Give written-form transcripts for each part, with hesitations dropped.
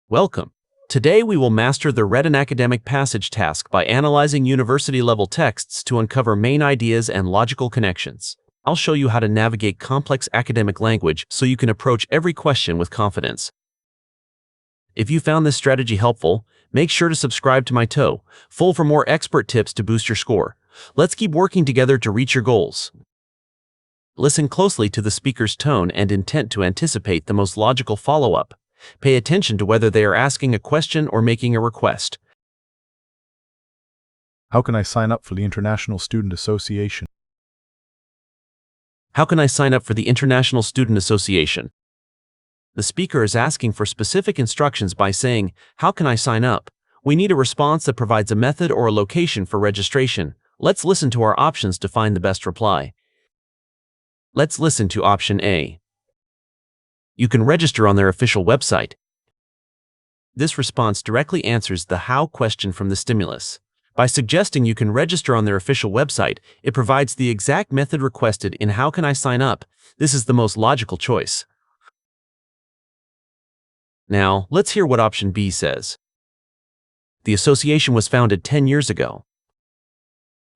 Welcome. Today we will master the Read an Academic Passage task by analyzing university-level texts to uncover main ideas and logical connections. I'll show you how to navigate complex academic language so you can approach every question with confidence. If you found this strategy helpful, make sure to subscribe to myTOEFL for more expert tips to boost your score. Let's keep working together to reach your goals. Listen closely to the speaker's tone and intent to anticipate the most logical follow-up. Pay attention to whether they are asking a question or making a request. How can I sign up for the International Student Association? How can I sign up for the International Student Association? The speaker is asking for specific instructions by saying, "How can I sign up?" We need a response that provides a method or a location for registration. Let's listen to our options to find the best reply. Let's listen to option A. You can register on their official website. This response directly answers the how question from the stimulus. By suggesting you can register on their official website, it provides the exact method requested in How Can I Sign Up? This is the most logical choice. Now, let's hear what option B says. The association was founded 10 years ago.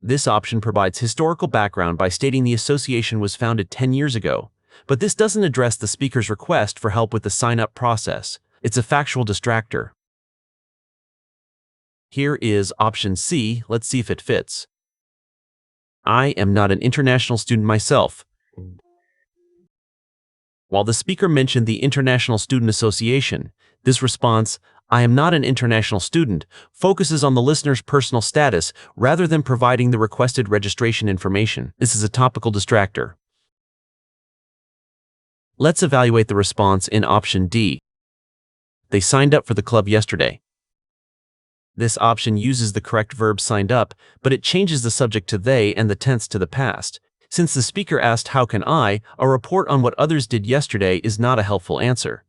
This option provides historical background by stating the association was founded 10 years ago. But this doesn't address the speaker's request for help with the sign-up process. It's a factual distractor. Here is option C. Let's see if it fits. I am not an international student myself. While the speaker mentioned the International Student Association, this response, "I am not an international student," focuses on the listener's personal status rather than providing the requested registration information. This is a topical distractor. Let's evaluate the response in option D. They signed up for the club yesterday. This option uses the correct verb signed up, but it changes the subject to they and the tense to the past. Since the speaker asked how can I, a report on what others did yesterday is not a helpful answer.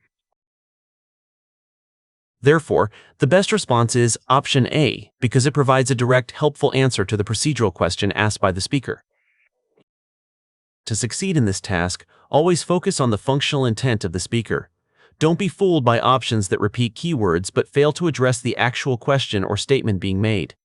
Therefore, the best response is option A, because it provides a direct, helpful answer to the procedural question asked by the speaker. To succeed in this task, always focus on the functional intent of the speaker. Don't be fooled by options that repeat keywords but fail to address the actual question or statement being made.